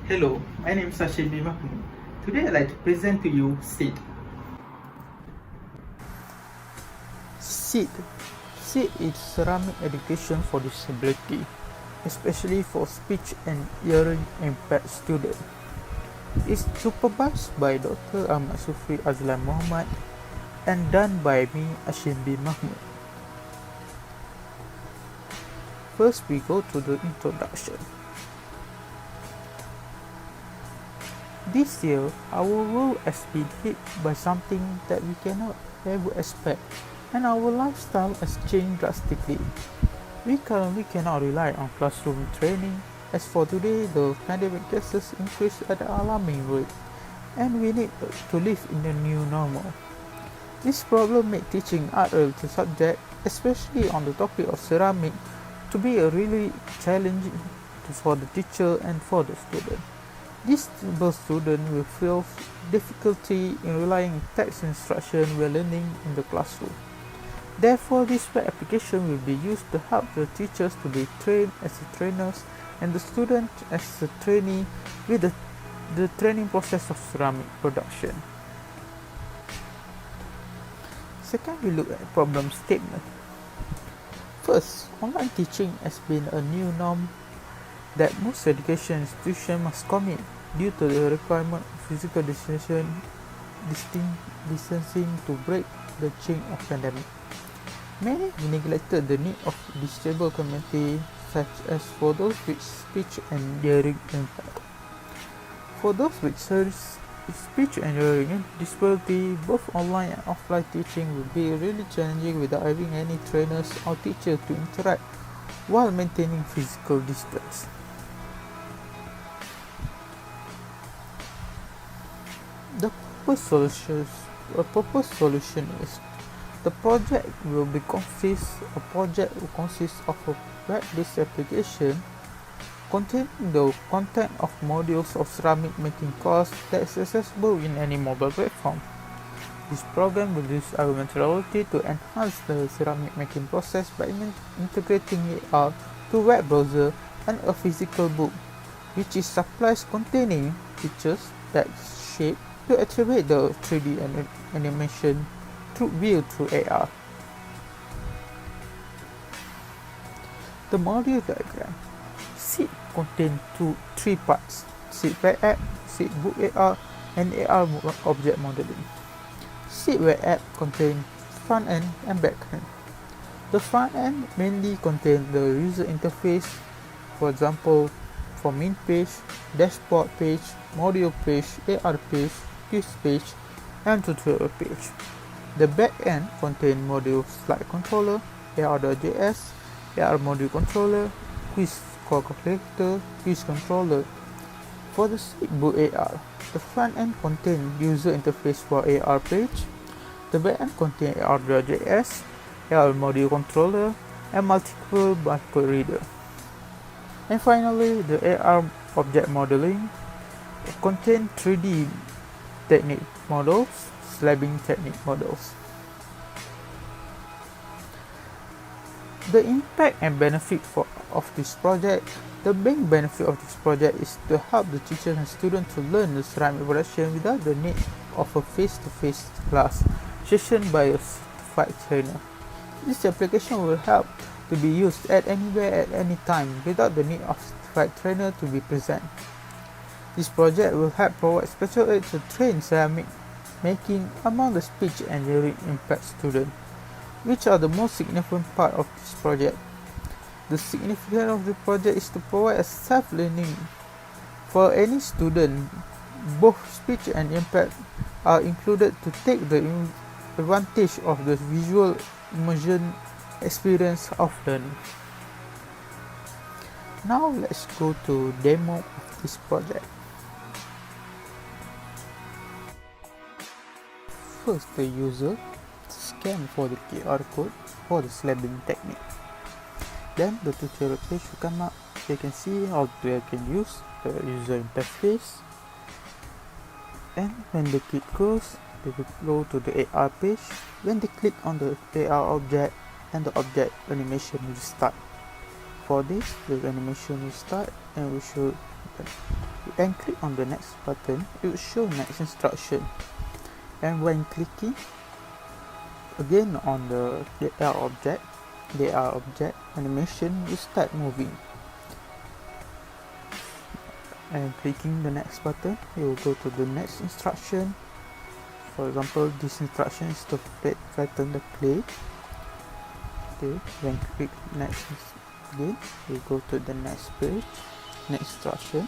Hello, my name is HASHIM BIN MAHMOOD. Today I'd like to present to you CEED. CEED is ceramic education for disability, especially for speech and hearing impaired students. It's supervised by Dr. Ahmad Sufri Azlan Muhammad and done by me, HASHIM BIN MAHMOOD. First, we go to the introduction. This year, our world has been hit by something that we cannot ever expect, and our lifestyle has changed drastically. We currently cannot rely on classroom training, as for today the pandemic cases increase at an alarming rate, and we need to live in the new normal. This problem makes teaching art related subject, especially on the topic of ceramic, to be a really challenging for the teacher and for the student. This student will feel difficulty in relying on text instruction while learning in the classroom. Therefore, this web application will be used to help the teachers to be trained as trainers and the student as a trainee with the training process of ceramic production. Second, we look at problem statement. First, online teaching has been a new norm that most education institutions must commit due to the requirement of physical distancing to break the chain of pandemic. Many have neglected the need of disabled community, such as for those with speech and hearing impairment. For those with speech and hearing disability, both online and offline teaching will be really challenging without having any trainers or teachers to interact while maintaining physical distance. The proposed solution is the project will consist of a web-based application containing the content of modules of ceramic making course that is accessible in any mobile platform. This program will use augmented reality to enhance the ceramic making process by integrating AR to web browser and a physical book, which is supplies containing pictures, text, shape to activate the 3D animation viewed through AR. The module diagram. CEED contains three parts: CEED web app, CEED book AR, and AR object modeling. CEED web app contains front end and back end. The front end mainly contains the user interface, for example, for main page, dashboard page, module page, AR page, quiz page, and tutorial page. The back end contains modules like controller, AR.js, AR module controller, quiz calculator, quiz controller. For the CEED book AR, the front end contains user interface for AR page, the back end contains AR.js, AR module controller, and multiple barcode reader. And finally, the AR object modeling contains 3D technique models, slabbing technique models. The impact and benefit of this project. The main benefit of this project is to help the teachers and students to learn the ceramic production without the need of a face-to-face class session by a certified trainer. This application will help to be used at anywhere at any time without the need of a certified trainer to be present. This project will help provide special aid to train ceramic making among the speech and hearing impaired students, which are the most significant part of this project. The significance of the project is to provide a self-learning for any student. Both speech and impaired are included to take the advantage of the visual immersion experience of learning. Now let's go to demo of this project. First, the user scan for the QR code for the slabbing technique. Then the tutorial page will come up. They can see how they can use the user interface. And when they click close, they will go to the AR page. When they click on the AR object, and the object animation will start. For this, the animation will start and will show button. You then click on the next button, it will show next instruction. And when clicking again on the AR object animation will start moving. And clicking the next button, you will go to the next instruction. For example, this instruction is to flatten the clay. Okay, then click next again, you go to the next page, next instruction.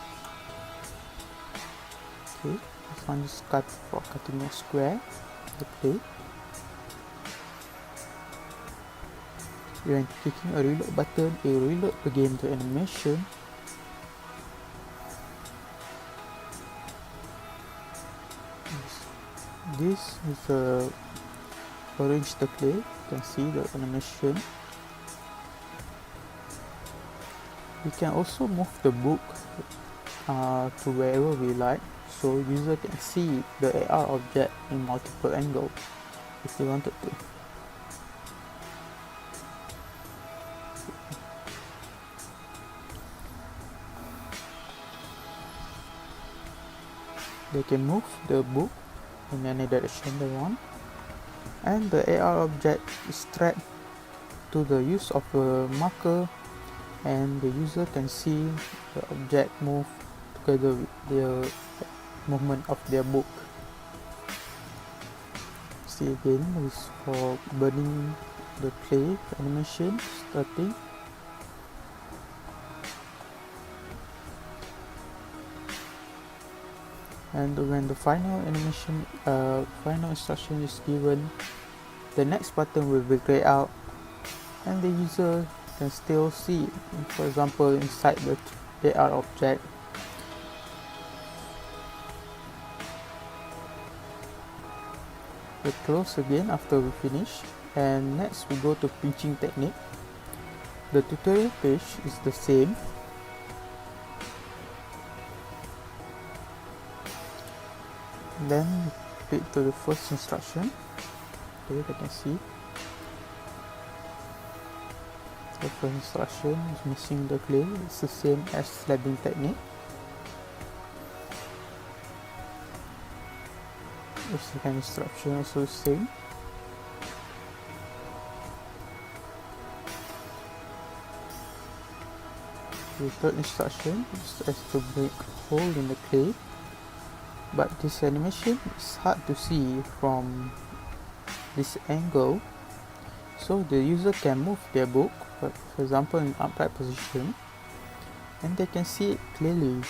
Okay, this one is cut for cutting a square, the clay. When clicking a reload button, it will reload again the animation. This is arrange the clay. You can see the animation. We can also move the book to wherever we like, so user can see the AR object in multiple angles if they wanted to. They can move the book in any direction they want, and the AR object is tracked to the use of a marker, and the user can see the object move together with the movement of their book. See again, this is for burning the clay animation starting. And when the final animation, final instruction is given, the next button will be grayed out, and the user can still see, for example, inside the AR object. We close again after we finish, and next we go to pinching technique. The tutorial page is the same. Then click to the first instruction. Okay, you can see the first instruction is missing the clay. It's the same as slabbing technique. The second instruction also the same. The third instruction is to break a hole in the clay, but this animation is hard to see from this angle, so the user can move their book, for example in upright position, and they can see it clearly,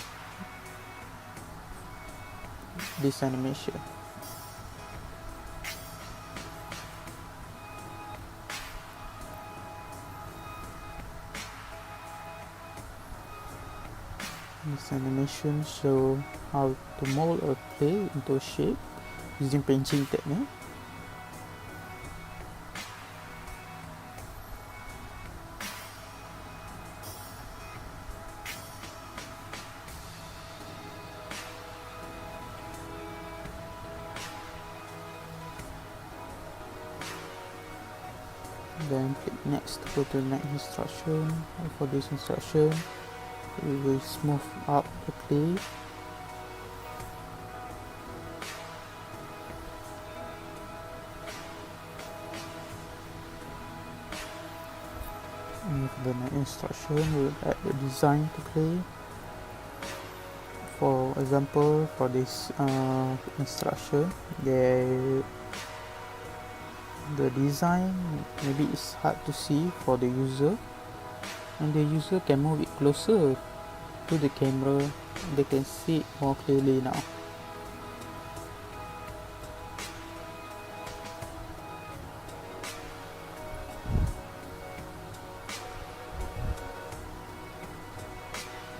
this animation. This animation shows how to mold a clay into a shape using pinching technique. Then click next to go to the next instruction. For this instruction, we will smooth up the clay. And for the next instruction, we will add the design to clay. For example, for this instruction, the design maybe it's hard to see for the user, and the user can move it closer to the camera. They can see it more clearly now.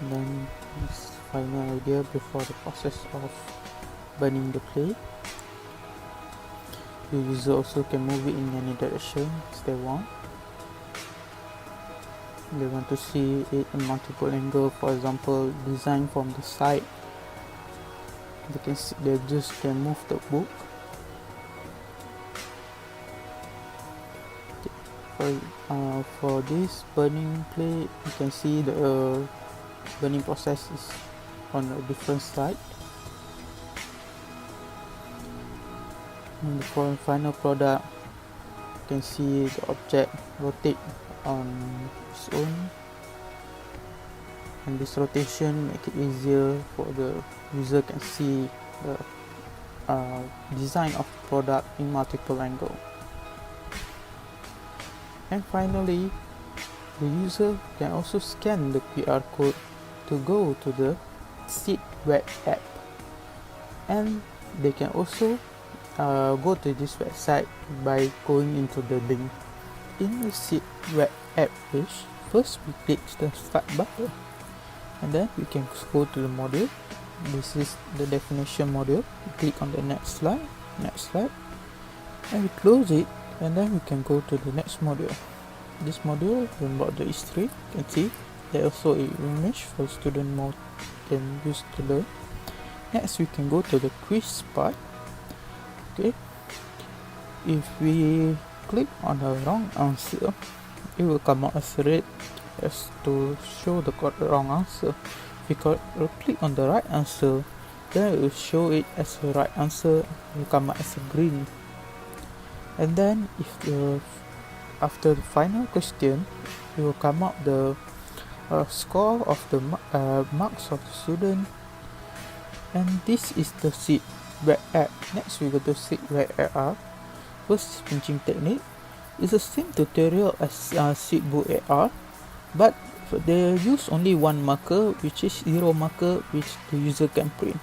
And then this final idea before the process of burning the clay. The user also can move it in any direction as they want. They want to see it in multiple angles, for example, design from the side. They can see, they just can move the book. For this burning clay, you can see the burning process is on a different side. And for the final product, you can see the object rotate on its own, and this rotation make it easier for the user can see the design of the product in multiple angle. And finally, the user can also scan the QR code to go to the CEED web app, and they can also go to this website by going into the link. In the CEED web app page, first we click the start button, and then we can go to the module. This is the definition module. We click on the next slide, and we close it, and then we can go to the next module. This module is about the history. You can see there also an image for student mode can use to learn. Next we can go to the quiz part. Okay, if we click on the wrong answer, it will come out as red as to show the wrong answer. If we click on the right answer, then it will show it as the right answer. It will come out as a green. And then if after the final question, it will come out the score of the marks of the student. And this is the CEED web app. Next we go to CEED web app. First, pinching technique. It's the same tutorial as CEED book AR, but they use only one marker, which is zero marker, which the user can print.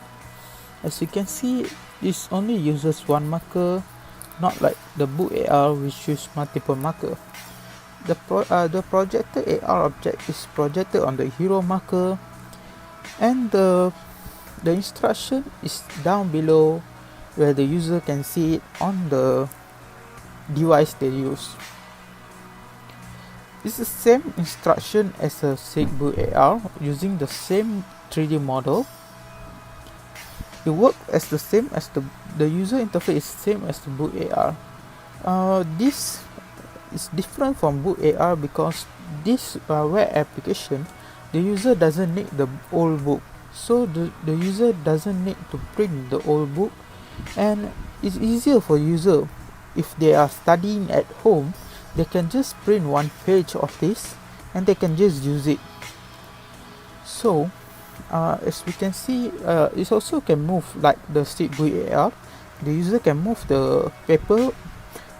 As you can see, this only uses one marker, not like the book AR which use multiple marker. The projected AR object is projected on the hero marker, and the instruction is down below where the user can see it on the device they use. It's the same instruction as a CEED book AR using the same 3D model. It works as the same as the user interface is same as the book AR. This is different from book AR because this web application, the user doesn't need the old book, so the user doesn't need to print the old book, and it's easier for user. If they are studying at home, they can just print one page of this and they can just use it. So as we can see, it also can move like the CEED book AR. The user can move the paper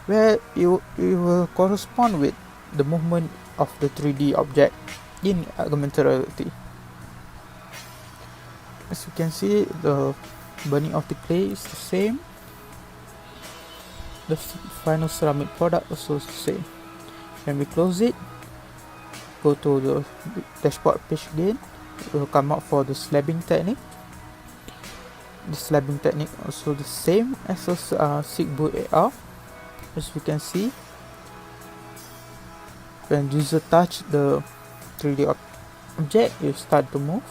where it will correspond with the movement of the 3D object in augmented reality. As you can see, the burning of the clay is the same. The final ceramic product also is the same. When we close it, go to the dashboard page again, it will come out for the slabbing technique. The slabbing technique also the same as a CEED book AR. As we can see, when user touch the 3D object, it will start to move.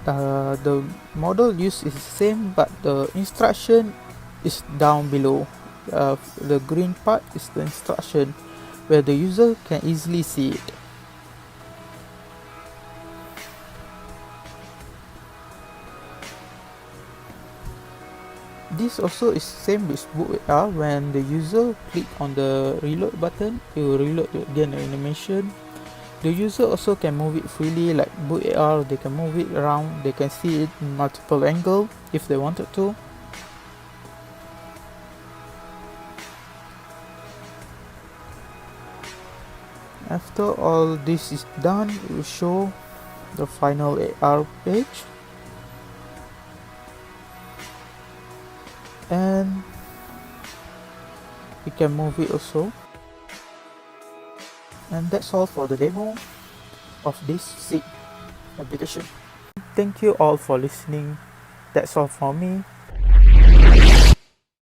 The model used is the same, but the instruction is down below. The green part is the instruction where the user can easily see it. This also is same with book AR. When the user click on the reload button, it will reload again the animation. The user also can move it freely like book AR. They can move it around, they can see it in multiple angles if they wanted to. After all this is done, it will show the final AR page, and we can move it also. And that's all for the demo of this CEED application. Thank you all for listening. That's all for me.